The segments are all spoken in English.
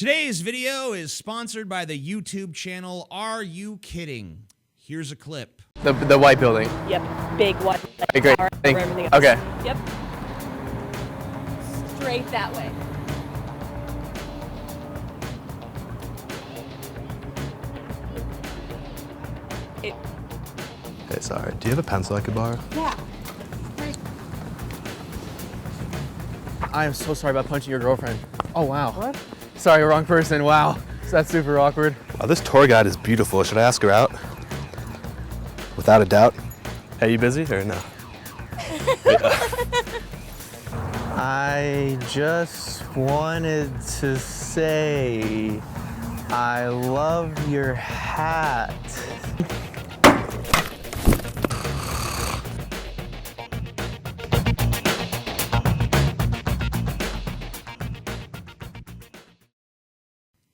Today's video is sponsored by the YouTube channel Are You Kidding? Here's a clip. The white building. Yep, big white. Okay, great. Everything else. Okay. Yep. Straight that way. Hey, sorry. Do you have a pencil I could borrow? Yeah. I am so sorry about punching your girlfriend. Oh, wow. What? Sorry, wrong person. Wow. That's super awkward. Oh, this tour guide is beautiful. Should I ask her out? Without a doubt. Hey, you busy or no? I just wanted to say I love your hat.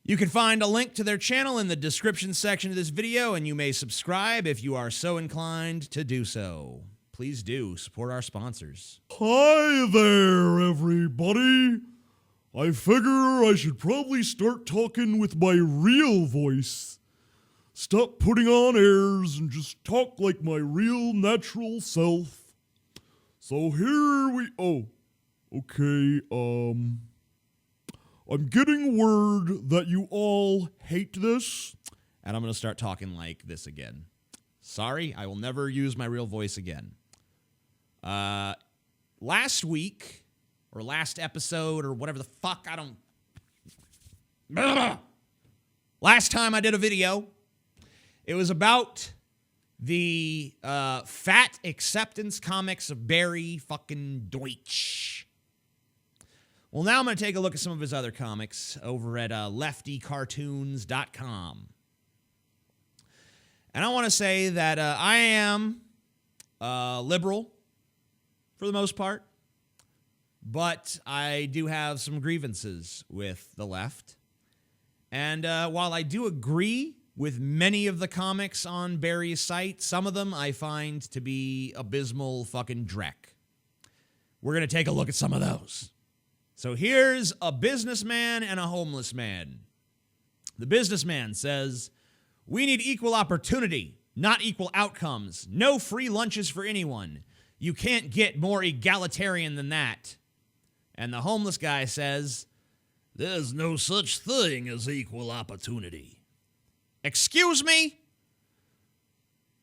You can find a link to their channel in the description section of this video, and you may subscribe if you are so inclined to do so. Please do support our sponsors. Hi there, everybody. I figure I should probably start talking with my real voice. Stop putting on airs and just talk like my real natural self. So here we... Oh, okay, I'm getting word that you all hate this. And I'm going to start talking like this again. Sorry, I will never use my real voice again. Last week, or last episode, or whatever the fuck, I don't... Last time I did a video, it was about the fat acceptance comics of Barry fucking Deutsch. Well, now I'm going to take a look at some of his other comics over at leftycartoons.com. And I want to say that I am liberal for the most part, but I do have some grievances with the left. And while I do agree with many of the comics on Barry's site, some of them I find to be abysmal fucking dreck. We're going to take a look at some of those. So here's a businessman and a homeless man. The businessman says, "We need equal opportunity, not equal outcomes. No free lunches for anyone. You can't get more egalitarian than that." And the homeless guy says, "There's no such thing as equal opportunity." Excuse me?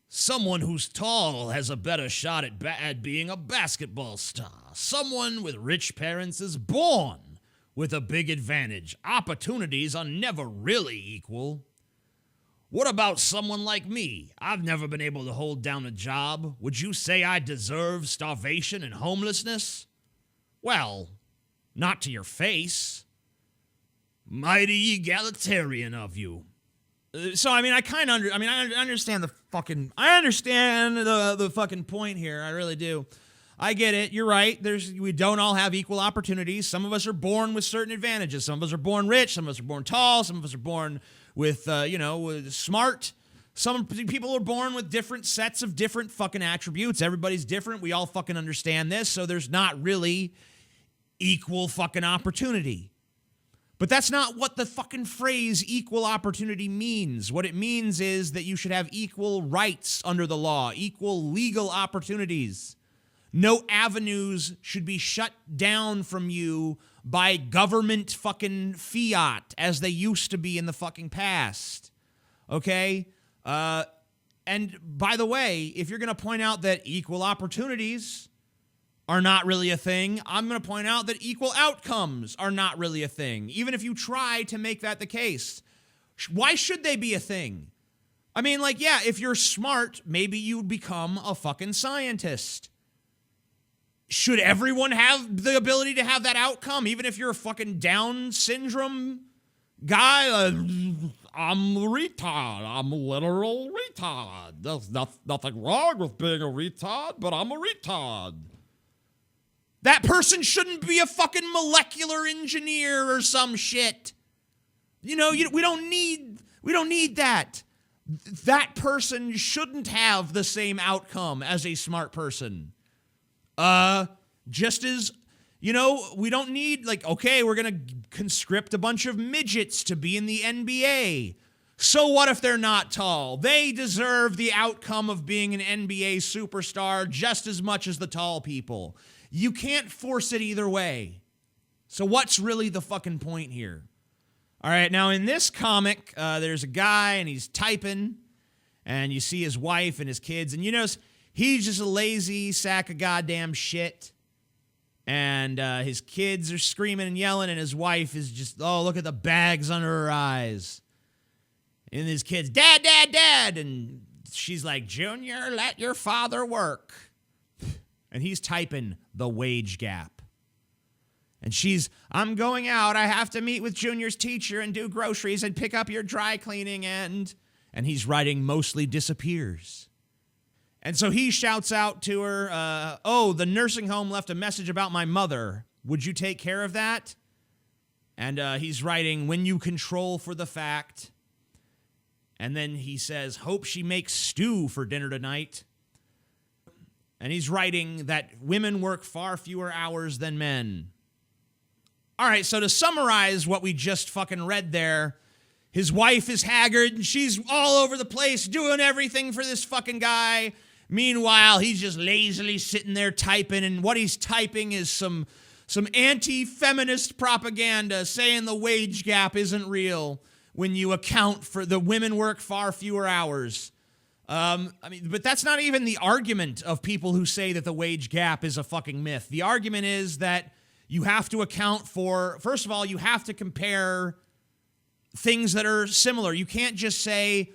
Someone who's tall has a better shot at being a basketball star. Someone with rich parents is born with a big advantage. Opportunities are never really equal. What about someone like me? I've never been able to hold down a job. Would you say I deserve starvation and homelessness? Well, not to your face. Mighty egalitarian of you. So, I mean, I understand the fucking point here. I really do. I get it. You're right. We don't all have equal opportunities. Some of us are born with certain advantages. Some of us are born rich. Some of us are born tall. Some of us are born with, smart. Some people are born with different sets of different fucking attributes. Everybody's different. We all fucking understand this. So there's not really equal fucking opportunity. But that's not what the fucking phrase equal opportunity means. What it means is that you should have equal rights under the law, equal legal opportunities. No avenues should be shut down from you by government fucking fiat as they used to be in the fucking past. Okay? And by the way, if you're going to point out that equal opportunities are not really a thing, I'm going to point out that equal outcomes are not really a thing, even if you try to make that the case. Why should they be a thing? I mean, like, yeah, if you're smart, maybe you become a fucking scientist. Should everyone have the ability to have that outcome, even if you're a fucking Down syndrome guy? I'm a retard. I'm a literal retard. There's nothing wrong with being a retard, but I'm a retard. That person shouldn't be a fucking molecular engineer or some shit. You know, we don't need that. That person shouldn't have the same outcome as a smart person. Just as You know, we don't need, like, okay, we're going to conscript a bunch of midgets to be in the NBA. So what if they're not tall? They deserve the outcome of being an NBA superstar just as much as the tall people. You can't force it either way. So what's really the fucking point here? All right, now in this comic, there's a guy and he's typing, and you see his wife and his kids, and you notice he's just a lazy sack of goddamn shit. And his kids are screaming and yelling, and his wife is just, oh, look at the bags under her eyes. And his kids, Dad, Dad, Dad. And she's like, Junior, let your father work. And he's typing the wage gap. And she's, I'm going out. I have to meet with Junior's teacher and do groceries and pick up your dry cleaning and he's writing mostly disappears. And so he shouts out to her, oh, the nursing home left a message about my mother. Would you take care of that? And he's writing, when you control for the fact. And then he says, hope she makes stew for dinner tonight. And he's writing that women work far fewer hours than men. All right, so to summarize what we just fucking read there, his wife is haggard and she's all over the place doing everything for this fucking guy. Meanwhile, he's just lazily sitting there typing, and what he's typing is some anti-feminist propaganda saying the wage gap isn't real when you account for the women work far fewer hours. But that's not even the argument of people who say that the wage gap is a fucking myth. The argument is that you have to account for, first of all, you have to compare things that are similar. You can't just say,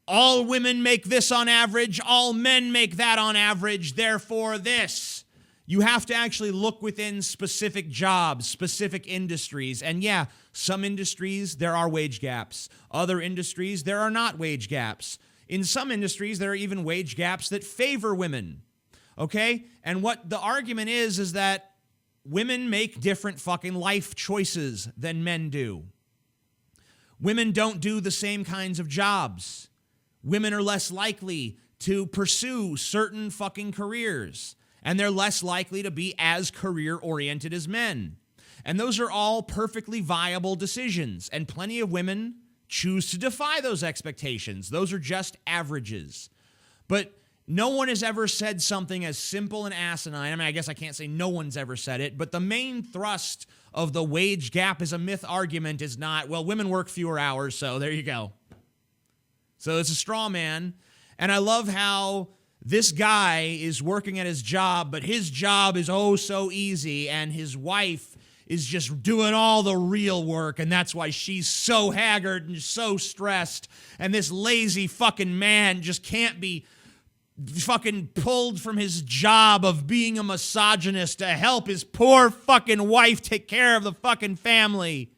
all women make this on average, all men make that on average, therefore this. You have to actually look within specific jobs, specific industries. And yeah, some industries, there are wage gaps. Other industries, there are not wage gaps. In some industries, there are even wage gaps that favor women. Okay? And what the argument is that women make different fucking life choices than men do. Women don't do the same kinds of jobs. Women are less likely to pursue certain fucking careers, and they're less likely to be as career-oriented as men. And those are all perfectly viable decisions, and plenty of women choose to defy those expectations. Those are just averages. But no one has ever said something as simple and asinine. I mean, I guess I can't say no one's ever said it, but the main thrust of the wage gap is a myth argument is not, well, women work fewer hours, so there you go. So it's a straw man. And I love how this guy is working at his job, but his job is oh so easy, and his wife is just doing all the real work, and that's why she's so haggard and so stressed, and this lazy fucking man just can't be fucking pulled from his job of being a misogynist to help his poor fucking wife take care of the fucking family.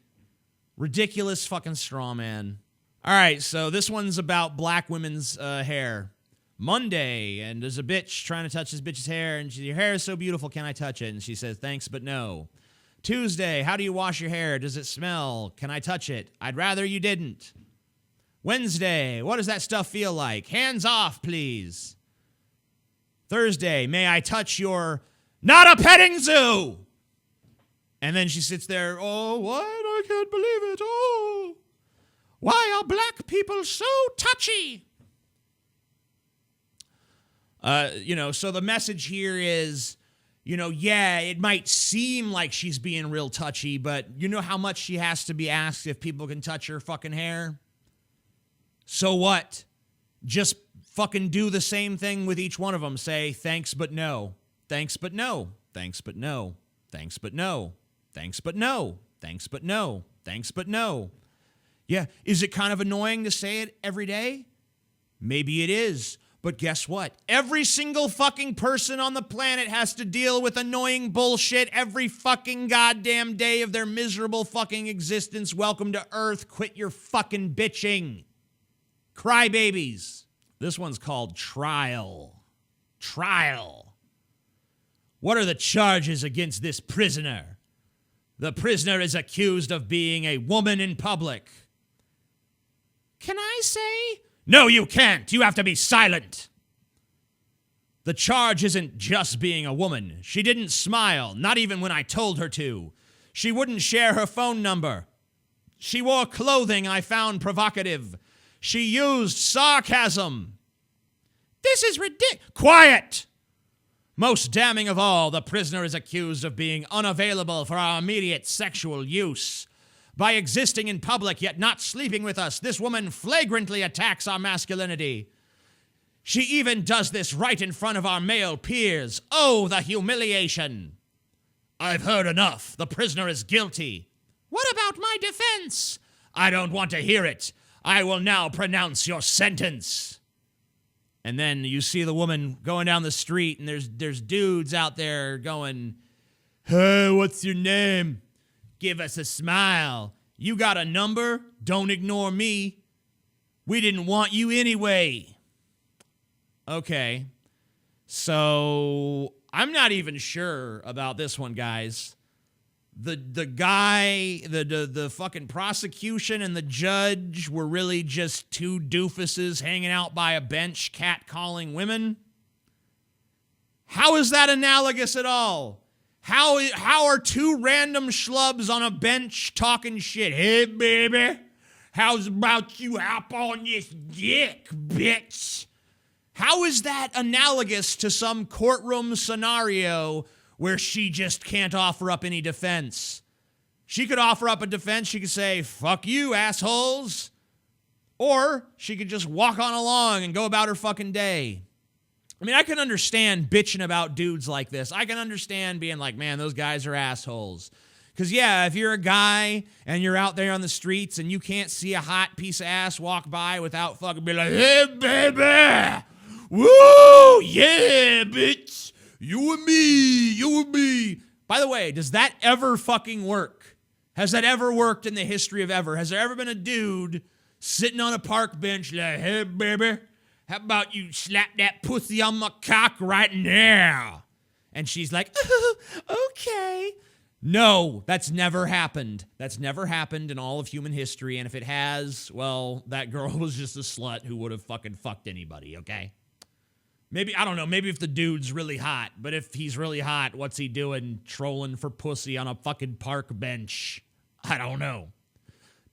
Ridiculous fucking straw man. All right, so this one's about black women's hair. Monday, and there's a bitch trying to touch this bitch's hair, and your hair is so beautiful, can I touch it? And she says, thanks, but no. Tuesday, how do you wash your hair? Does it smell? Can I touch it? I'd rather you didn't. Wednesday, what does that stuff feel like? Hands off, please. Thursday, may I touch your not a petting zoo? And then she sits there, oh, what? I can't believe it. Oh, why are black people so touchy? So the message here is, yeah, it might seem like she's being real touchy, but you know how much she has to be asked if people can touch her fucking hair? So what? Just fucking do the same thing with each one of them. Say, thanks, but no. Thanks, but no. Thanks, but no. Thanks, but no. Thanks, but no. Thanks, but no. Thanks, but no. Yeah, is it kind of annoying to say it every day? Maybe it is. But guess what? Every single fucking person on the planet has to deal with annoying bullshit every fucking goddamn day of their miserable fucking existence. Welcome to Earth. Quit your fucking bitching. Crybabies. This one's called Trial. Trial. What are the charges against this prisoner? The prisoner is accused of being a woman in public. Can I say? No, you can't. You have to be silent. The charge isn't just being a woman. She didn't smile, not even when I told her to. She wouldn't share her phone number. She wore clothing I found provocative. She used sarcasm. This is ridiculous. Quiet! Most damning of all, the prisoner is accused of being unavailable for our immediate sexual use. By existing in public yet not sleeping with us, this woman flagrantly attacks our masculinity. She even does this right in front of our male peers. Oh, the humiliation. I've heard enough. The prisoner is guilty. What about my defense? I don't want to hear it. I will now pronounce your sentence. And then you see the woman going down the street, and there's dudes out there going, hey, what's your name? Give us a smile. You got a number? Don't ignore me. We didn't want you anyway. Okay. So I'm not even sure about this one, guys. The guy, the fucking prosecution and the judge were really just two doofuses hanging out by a bench catcalling women? How is that analogous at all? How are two random schlubs on a bench talking shit? Hey, baby, how's about you hop on this dick, bitch? How is that analogous to some courtroom scenario where she just can't offer up any defense? She could offer up a defense. She could say, fuck you, assholes. Or she could just walk on along and go about her fucking day. I mean, I can understand bitching about dudes like this. I can understand being like, man, those guys are assholes. Because, yeah, if you're a guy and you're out there on the streets and you can't see a hot piece of ass walk by without fucking being like, hey, baby, woo, yeah, bitch. You and me, you and me. By the way, does that ever fucking work? Has that ever worked in the history of ever? Has there ever been a dude sitting on a park bench like, hey, baby, how about you slap that pussy on my cock right now? And she's like, oh, okay. No, that's never happened. That's never happened in all of human history. And if it has, well, that girl was just a slut who would have fucking fucked anybody, okay? Maybe, I don't know, maybe if the dude's really hot, but if he's really hot, what's he doing trolling for pussy on a fucking park bench? I don't know.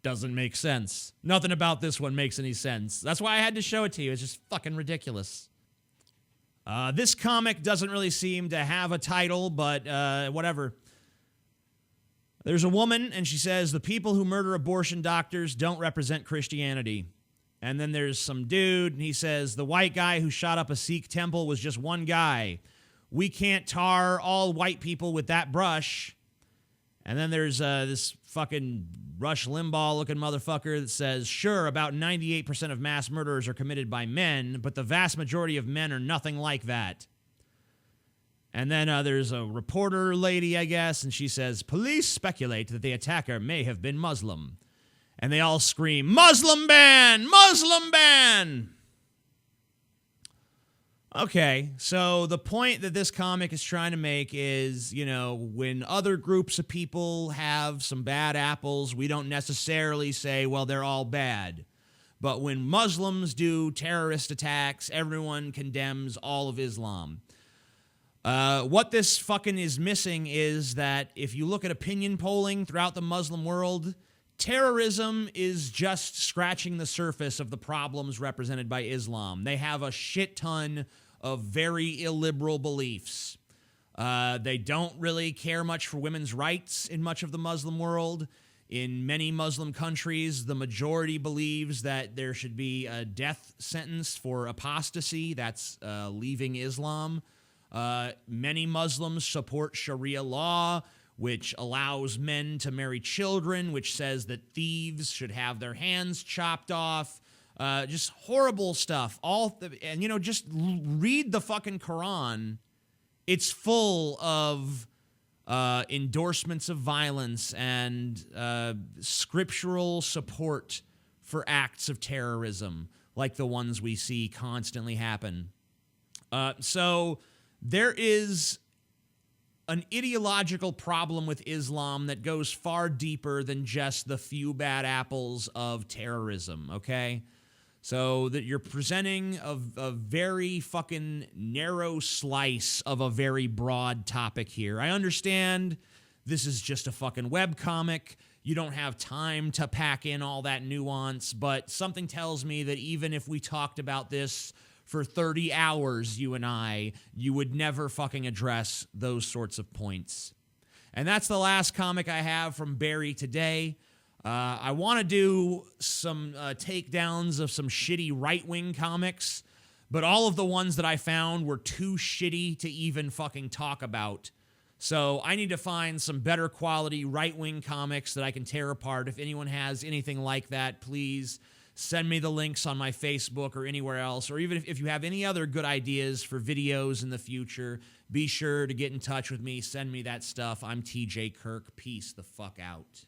Doesn't make sense. Nothing about this one makes any sense. That's why I had to show it to you. It's just fucking ridiculous. This comic doesn't really seem to have a title, but whatever. There's a woman, and she says, the people who murder abortion doctors don't represent Christianity. And then there's some dude, and he says, the white guy who shot up a Sikh temple was just one guy. We can't tar all white people with that brush. And then there's this fucking Rush Limbaugh-looking motherfucker that says, sure, about 98% of mass murderers are committed by men, but the vast majority of men are nothing like that. And then there's a reporter lady, I guess, and she says, police speculate that the attacker may have been Muslim. And they all scream, Muslim ban! Muslim ban! Okay, so the point that this comic is trying to make is, you know, when other groups of people have some bad apples, we don't necessarily say, well, they're all bad. But when Muslims do terrorist attacks, everyone condemns all of Islam. What this fucking is missing is that if you look at opinion polling throughout the Muslim world, terrorism is just scratching the surface of the problems represented by Islam. They have a shit ton of very illiberal beliefs. They don't really care much for women's rights in much of the Muslim world. In many Muslim countries, the majority believes that there should be a death sentence for apostasy. That's leaving Islam. Many Muslims support Sharia law, which allows men to marry children, which says that thieves should have their hands chopped off. Just horrible stuff. And, you know, just read the fucking Quran. It's full of endorsements of violence and scriptural support for acts of terrorism, like the ones we see constantly happen. So there is an ideological problem with Islam that goes far deeper than just the few bad apples of terrorism, okay? So that you're presenting a very fucking narrow slice of a very broad topic here. I understand this is just a fucking webcomic. You don't have time to pack in all that nuance, but something tells me that even if we talked about this for 30 hours, you and I, you would never fucking address those sorts of points. And that's the last comic I have from Barry today. I want to do some takedowns of some shitty right-wing comics, but all of the ones that I found were too shitty to even fucking talk about. So I need to find some better quality right-wing comics that I can tear apart. If anyone has anything like that, please send me the links on my Facebook or anywhere else. Or even if you have any other good ideas for videos in the future, be sure to get in touch with me. Send me that stuff. I'm TJ Kirk. Peace the fuck out.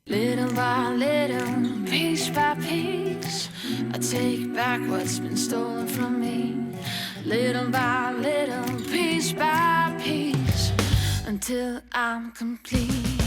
Little by little, piece by piece, I take back what's been stolen from me. Little by little, piece by piece, until I'm complete.